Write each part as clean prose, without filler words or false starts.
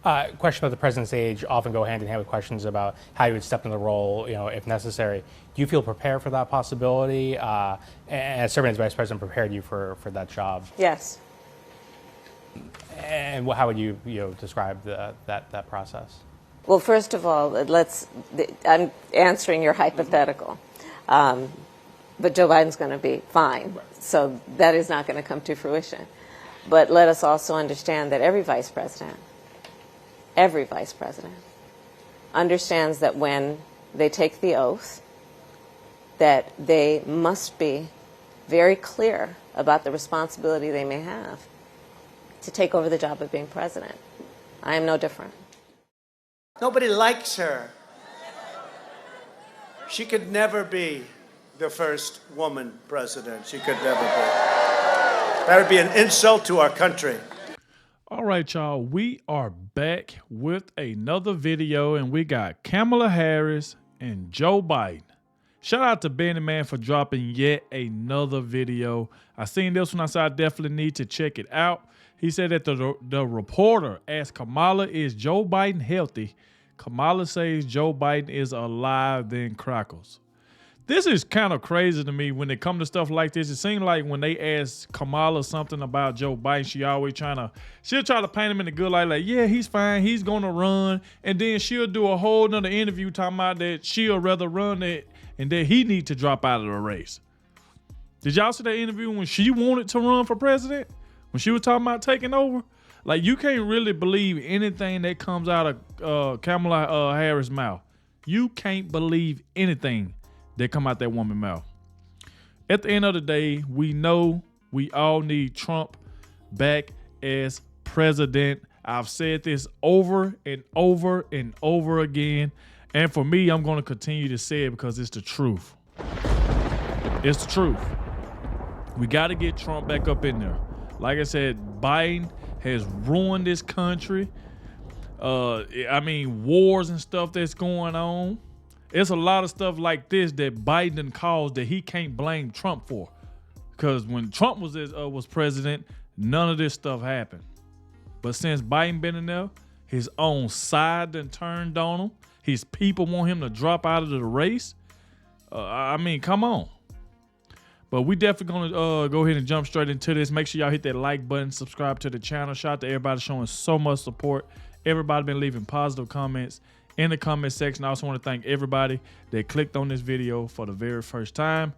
Questions about the president's age often go hand in hand with questions about how you would step in the role, if necessary. Do you feel prepared for that possibility? And serving as vice president prepared you for that job? Yes. And how would you, describe that process? Well, first of all, I'm answering your hypothetical. But Joe Biden's going to be fine. So that is not going to come to fruition. But let us also understand that every vice president understands that when they take the oath, that they must be very clear about the responsibility they may have to take over the job of being president. I am no different. Nobody likes her. She could never be the first woman president. She could never be. That would be an insult to our country. All right, y'all, we are back with another video, and we got Kamala Harris and Joe Biden. Shout out to Benny Man for dropping yet another video. I seen this one, I said I definitely need to check it out. He said that the reporter asked Kamala, is Joe Biden healthy? Kamala says Joe Biden is alive than crackles. This is kind of crazy to me when it comes to stuff like this. It seems like when they ask Kamala something about Joe Biden, she'll try to paint him in the good light, like, yeah, he's fine, he's gonna run. And then she'll do a whole nother interview talking about that she'll rather run it and that he need to drop out of the race. Did y'all see that interview when she wanted to run for president? When she was talking about taking over? Like, you can't really believe anything that comes out of Kamala Harris' mouth. You can't believe anything that come out that woman's mouth. At the end of the day, we know we all need Trump back as president. I've said this over and over and over again. And for me, I'm going to continue to say it because it's the truth. It's the truth. We got to get Trump back up in there. Like I said, Biden has ruined this country. Wars and stuff that's going on. It's a lot of stuff like this that Biden caused that he can't blame Trump for. Because when Trump was president, none of this stuff happened. But since Biden been in there, his own side done turned on him. His people want him to drop out of the race. Come on. But we definitely going to go ahead and jump straight into this. Make sure y'all hit that like button, subscribe to the channel. Shout out to everybody showing so much support. Everybody been leaving positive comments in the comment section. I also want to thank everybody that clicked on this video for the very first time.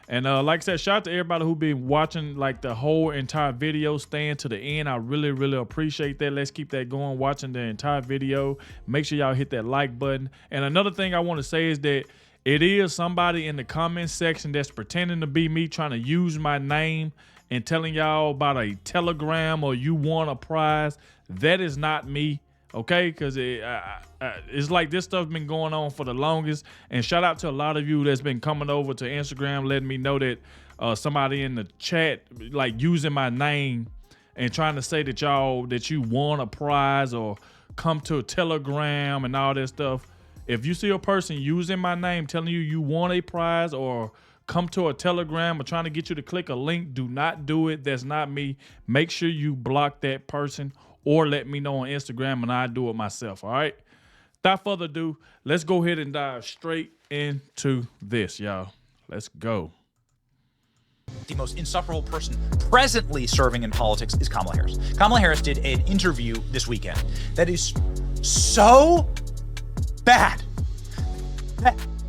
And like I said, shout out to everybody who been watching like the whole entire video, staying to the end. I really, really appreciate that. Let's keep that going, watching the entire video. Make sure y'all hit that like button. And another thing I want to say is that it is somebody in the comment section that's pretending to be me, trying to use my name and telling y'all about a telegram or you won a prize. That is not me. Okay, because it's like this stuff's been going on for the longest. And shout out to a lot of you that's been coming over to Instagram, letting me know that somebody in the chat like using my name and trying to say that you won a prize or come to a telegram and all that stuff. If you see a person using my name telling you won a prize or come to a telegram or trying to get you to click a link, do not do it. That's not me. Make sure you block that person or let me know on Instagram and I'll do it myself, all right? Without further ado, let's go ahead and dive straight into this, y'all. Let's go. The most insufferable person presently serving in politics is Kamala Harris. Kamala Harris did an interview this weekend that is so bad.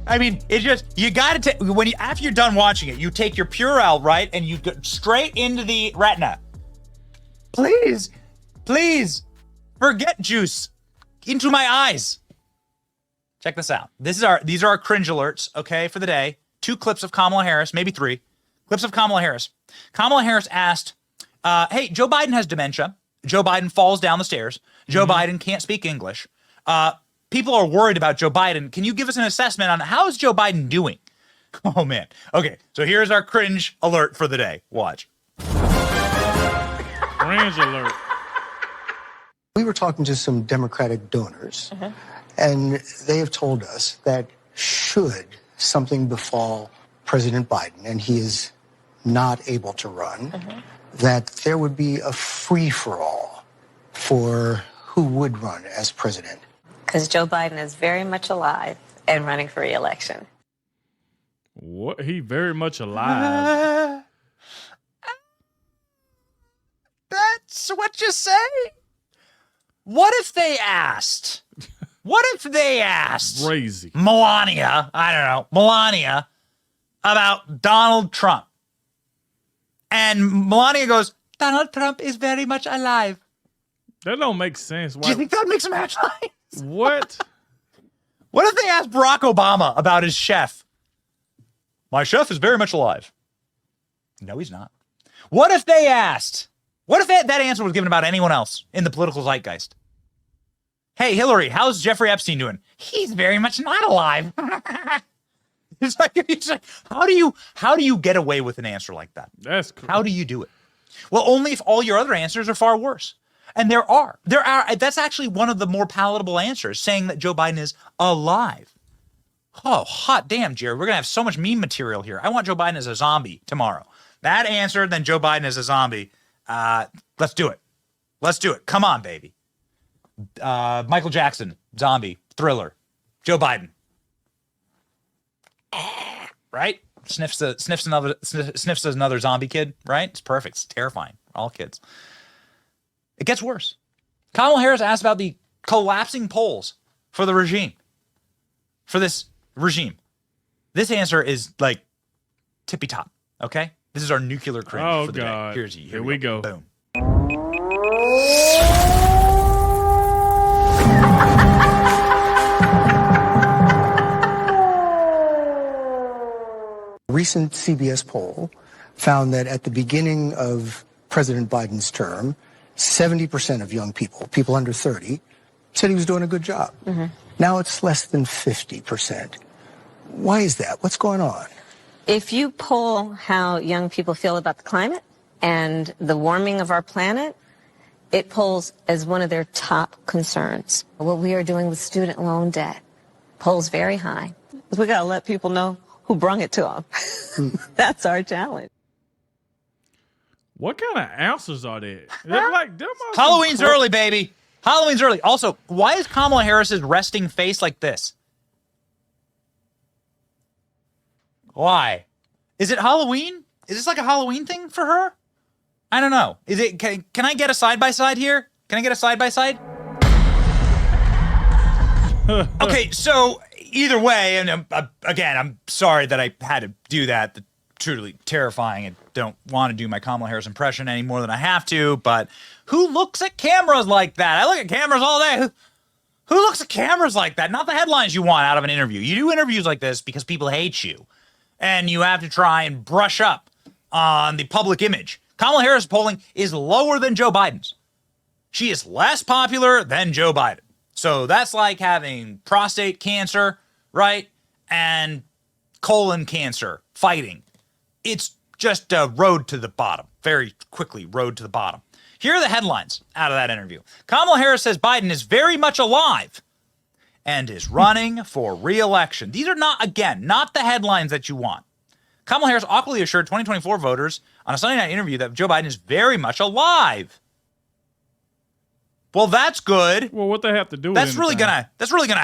I mean, it just, you gotta take, after you're done watching it, you take your Purell, right, and you go straight into the retina. Please, forget juice. Into my eyes. Check this out. These are our cringe alerts, okay, for the day. 2 clips of Kamala Harris, maybe 3. Clips of Kamala Harris. Kamala Harris asked, hey, Joe Biden has dementia. Joe Biden falls down the stairs. Joe Biden can't speak English. People are worried about Joe Biden. Can you give us an assessment on how is Joe Biden doing? Oh, man. Okay, so here's our cringe alert for the day. Watch. Cringe alert. We were talking to some Democratic donors, and they have told us that should something befall President Biden and he is not able to run, that there would be a free-for-all for who would run as president? Because Joe Biden is very much alive and running for re-election. What? He very much alive. That's what you say? What if they asked? What if they asked Crazy. Melania, I don't know, Melania, about Donald Trump? And Melania goes, Donald Trump is very much alive. That don't make sense. Why? Do you think that makes him alive? What? What if they asked Barack Obama about his chef? My chef is very much alive. No, he's not. What if they asked? What if that answer was given about anyone else in the political zeitgeist? Hey, Hillary, how's Jeffrey Epstein doing? He's very much not alive. It's like how do you get away with an answer like that? That's cool. How do you do it? Well, only if all your other answers are far worse. And there are. That's actually one of the more palatable answers, saying that Joe Biden is alive. Oh, hot damn, Jared. We're going to have so much meme material here. I want Joe Biden as a zombie tomorrow. That answer, then Joe Biden as a zombie. Let's do it. Let's do it. Come on, baby. Michael Jackson, zombie, Thriller. Joe Biden. Right? Sniffs another zombie kid, right? It's perfect. It's terrifying. All kids. It gets worse. Kamala Harris asked about the collapsing polls for the regime. For this regime. This answer is like tippy top, okay? This is our nuclear cringe for the God. day. Here we go. Boom. A recent CBS poll found that at the beginning of President Biden's term, 70% of young people under 30, said he was doing a good job. Mm-hmm. Now it's less than 50%. Why is that? What's going on? If you poll how young people feel about the climate and the warming of our planet, it polls as one of their top concerns. What we are doing with student loan debt polls very high. We got to let people know who brung it to them. That's our challenge. What kind of answers are there? They're like, them are some Halloween's early, baby. Halloween's early. Also, why is Kamala Harris's resting face like this? Why? Is it Halloween? Is this like a Halloween thing for her? I don't know. Is it? Can I get a side-by-side here? Can I get a side-by-side? Okay, so either way, and again, I'm sorry that I had to do that. That's truly terrifying. I don't want to do my Kamala Harris impression any more than I have to, but who looks at cameras like that? I look at cameras all day. Who looks at cameras like that? Not the headlines you want out of an interview. You do interviews like this because people hate you, and you have to try and brush up on the public image. Kamala Harris polling is lower than Joe Biden's. She is less popular than Joe Biden. So that's like having prostate cancer, right? And colon cancer fighting. It's just a road to the bottom. Very quickly, road to the bottom. Here are the headlines out of that interview. Kamala Harris says Biden is very much alive and is running for re-election. These are not, again, not the headlines that you want. Kamala Harris awkwardly assured 2024 voters on a Sunday night interview that Joe Biden is very much alive. Well, that's good. Well, what they have to do? That's really gonna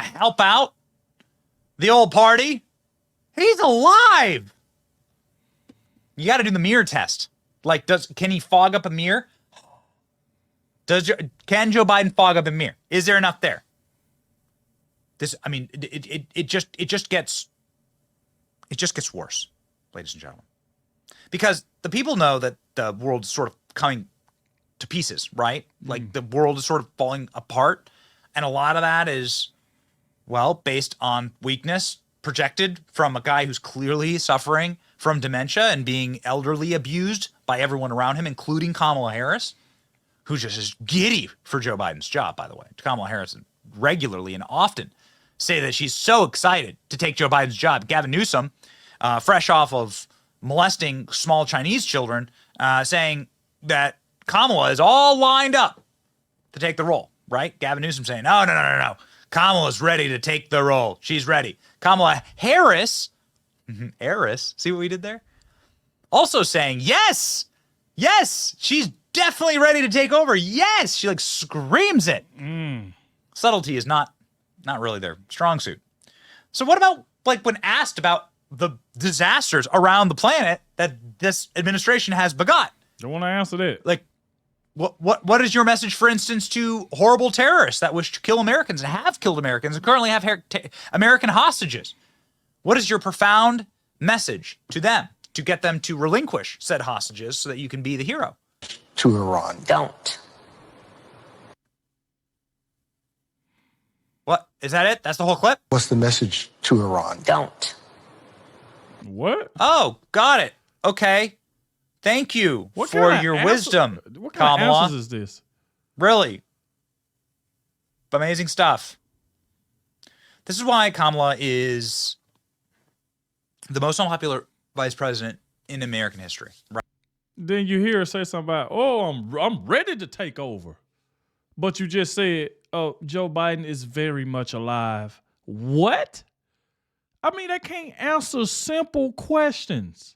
help out the old party. He's alive. You got to do the mirror test. Like, can he fog up a mirror? Can Joe Biden fog up a mirror? Is there enough there? It just gets worse, ladies and gentlemen, because the people know that the world's sort of coming to pieces, right? Like the world is sort of falling apart, and a lot of that is, well, based on weakness projected from a guy who's clearly suffering from dementia and being elderly abused by everyone around him, including Kamala Harris, who just is giddy for Joe Biden's job, by the way. Kamala Harris regularly and often say that she's so excited to take Joe Biden's job. Gavin Newsom, fresh off of molesting small Chinese children, saying that Kamala is all lined up to take the role, right? Gavin Newsom saying, no. Kamala's ready to take the role. She's ready. Kamala Harris, see what we did there? Also saying, yes, she's definitely ready to take over. Yes, she like screams it. Subtlety is not really their strong suit. So what about like when asked about the disasters around the planet that this administration has begot? Don't want to answer that. Like, what is your message, for instance, to horrible terrorists that wish to kill Americans and have killed Americans and currently have American hostages? What is your profound message to them to get them to relinquish said hostages so that you can be the hero? To Iran. Don't. What? Is that it? That's the whole clip? What's the message to Iran? Don't. What? Oh, got it. Okay. Thank you What for kind of your answer- wisdom, What kind of Kamala. answers is this? Really. Amazing stuff. This is why Kamala is the most unpopular vice president in American history. Right? Then you hear her say something about, "Oh, I'm ready to take over," but you just said, "Oh, Joe Biden is very much alive." What? I mean, they can't answer simple questions.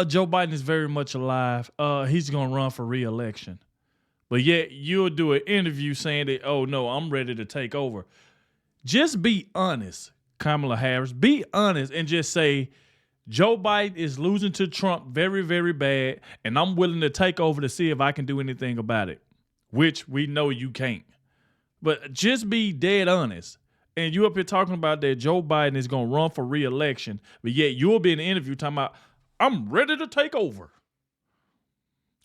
Joe Biden is very much alive. He's gonna run for re-election, but yet you'll do an interview saying that, "Oh no, I'm ready to take over." Just be honest, Kamala Harris. Be honest and just say, Joe Biden is losing to Trump very, very bad, and I'm willing to take over to see if I can do anything about it, which we know you can't. But just be dead honest. And you up here talking about that Joe Biden is going to run for re-election, but yet you'll be in an interview talking about, I'm ready to take over.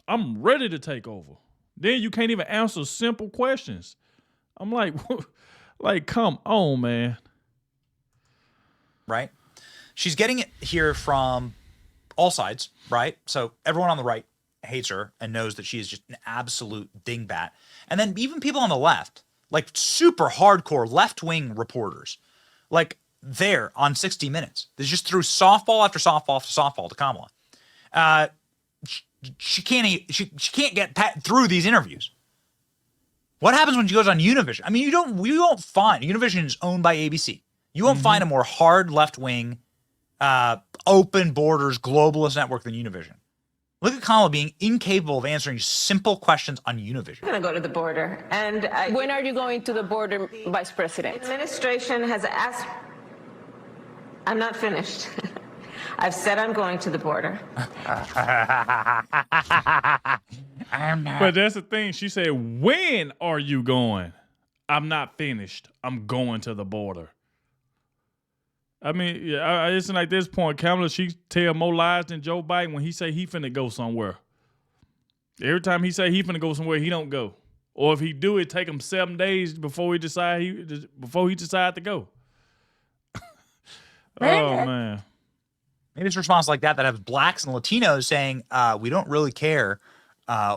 I'm ready to take over. Then you can't even answer simple questions. I'm like, like, come on, man. Right? She's getting it here from all sides, right? So everyone on the right hates her and knows that she is just an absolute dingbat. And then even people on the left, like super hardcore left-wing reporters, like there on 60 Minutes, they just threw softball after softball after softball to Kamala. She can't get through these interviews. What happens when she goes on Univision? I mean, we won't find, Univision is owned by ABC. You won't find a more hard left-wing, open borders, globalist network than Univision. Look at Kamala being incapable of answering simple questions on Univision. I'm going to go to the border. And When are you going to the border, Vice President? the administration has asked. I'm not finished. I've said I'm going to the border. But that's the thing. She said, when are you going? I'm not finished. I'm going to the border. I mean, yeah, it's like this point, Kamala, she tell more lies than Joe Biden when he say he finna go somewhere. Every time he say he finna go somewhere, he don't go. Or if he do, it take him 7 days before he decide to go. Oh, man. Maybe it's a response like that have blacks and Latinos saying, we don't really care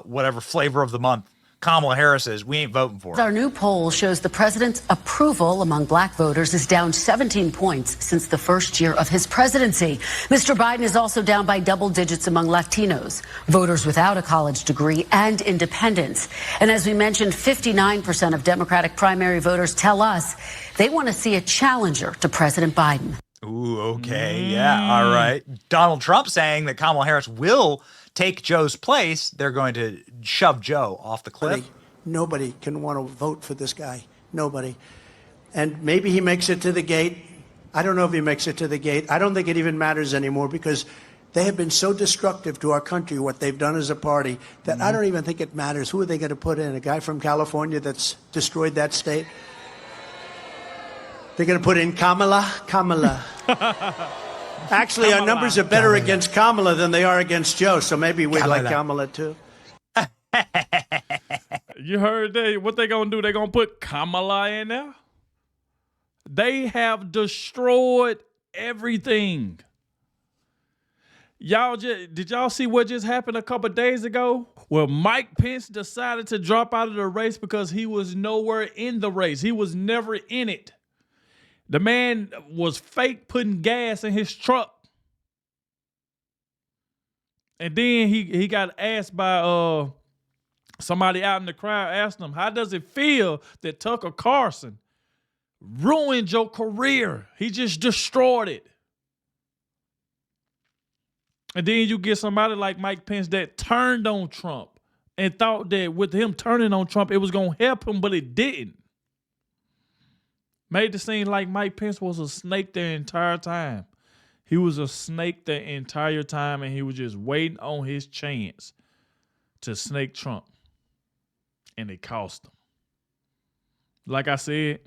whatever flavor of the month Kamala Harris is. We ain't voting for her. Our new poll shows the president's approval among black voters is down 17 points since the first year of his presidency. Mr. Biden is also down by double digits among Latinos, voters without a college degree, and independents. And as we mentioned, 59% of Democratic primary voters tell us they want to see a challenger to President Biden. Ooh, okay, yeah, all right. Donald Trump saying that Kamala Harris will take Joe's place. They're going to shove Joe off the cliff. Nobody can want to vote for this guy. Nobody. And maybe he makes it to the gate. I don't know if he makes it to the gate. I don't think it even matters anymore because they have been so destructive to our country, what they've done as a party, that I don't even think it matters. Who are they going to put in? A guy from California that's destroyed that state? They're going to put in Kamala? Kamala. Actually, our numbers are better against Kamala than they are against Joe, so maybe we'd like Kamala too. You heard what they gonna do? They gonna put Kamala in there? They have destroyed everything. Did y'all see what just happened a couple days ago? Where Mike Pence decided to drop out of the race because he was nowhere in the race. He was never in it. The man was fake putting gas in his truck. And then he got asked by somebody out in the crowd, asked him, how does it feel that Tucker Carlson ruined your career? He just destroyed it. And then you get somebody like Mike Pence that turned on Trump and thought that with him turning on Trump, it was going to help him, but it didn't. Made it seem like Mike Pence was a snake the entire time. He was a snake the entire time, and he was just waiting on his chance to snake Trump. And it cost him. Like I said,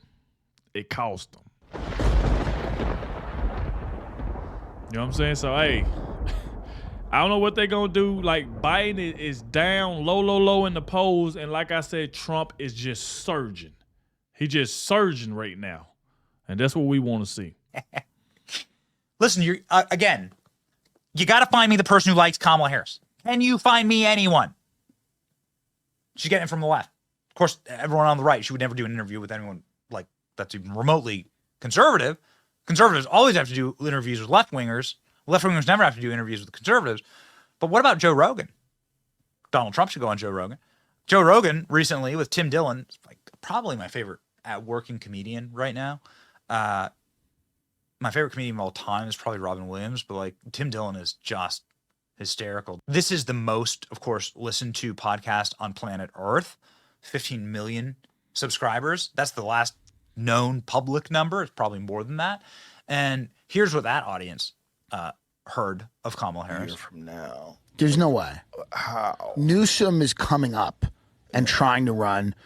it cost him. You know what I'm saying? So, hey, I don't know what they're going to do. Like, Biden is down low in the polls. And like I said, Trump is just surging. He's just surging right now. And that's what we want to see. Listen, you again, you got to find me the person who likes Kamala Harris. Can you find me anyone? She's getting it from the left. Of course, everyone on the right, she would never do an interview with anyone like that's even remotely conservative. Conservatives always have to do interviews with left-wingers. Left-wingers never have to do interviews with conservatives. But what about Joe Rogan? Donald Trump should go on Joe Rogan. Joe Rogan recently with Tim Dillon, like probably my favorite working comedian right now. My favorite comedian of all time is probably Robin Williams, but like Tim Dillon is just hysterical. This is the most, of course, listened to podcast on planet Earth. 15 million subscribers. That's the last known public number. It's probably more than that. And here's what that audience heard of Kamala Harris. A year from now. There's no way. How? Newsom is coming up and trying to run.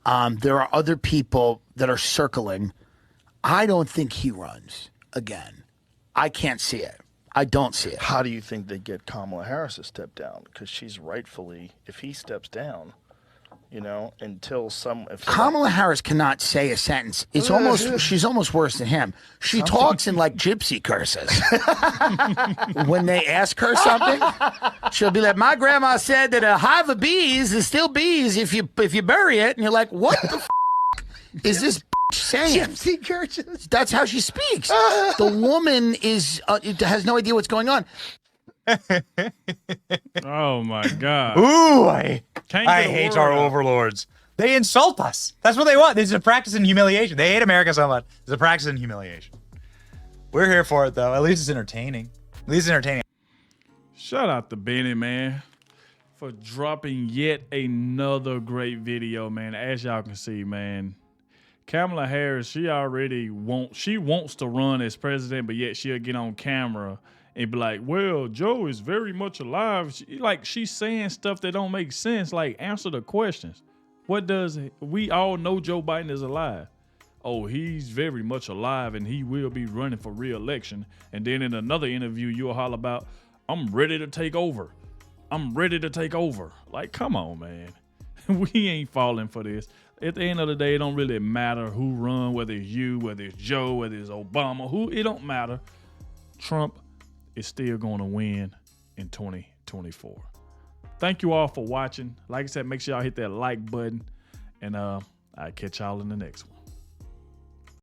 There are other people that are circling. I don't think he runs again. I can't see it. I don't see it. How do you think they get Kamala Harris to step down? Because she's rightfully, if he steps down, you know, until Kamala Harris cannot say a sentence. It's almost, she's almost worse than him. She talks in like gypsy curses. When they ask her something, she'll be like, my grandma said that a hive of bees is still bees if you bury it. And you're like, what the is this saying? Gypsy curses. That's how she speaks. The woman has no idea what's going on. Oh my God. Ooh, I hate our overlords. They insult us. That's what they want. This is a practice in humiliation. They hate America so much. It's a practice in humiliation. We're here for it, though. At least it's entertaining. At least it's entertaining. Shout out to Benny, man, for dropping yet another great video, man. As y'all can see, man, Kamala Harris, she wants to run as president, but yet she'll get on camera and be like, well, Joe is very much alive. She's saying stuff that don't make sense. Like, answer the questions. We all know Joe Biden is alive. Oh, he's very much alive and he will be running for re-election. And then in another interview, you'll holler about, I'm ready to take over. I'm ready to take over. Like, come on, man. We ain't falling for this. At the end of the day, it don't really matter who run, whether it's you, whether it's Joe, whether it's Obama, it don't matter. Trump is still going to win in 2024. Thank you all for watching. Like I said, make sure y'all hit that like button, and I'll catch y'all in the next one.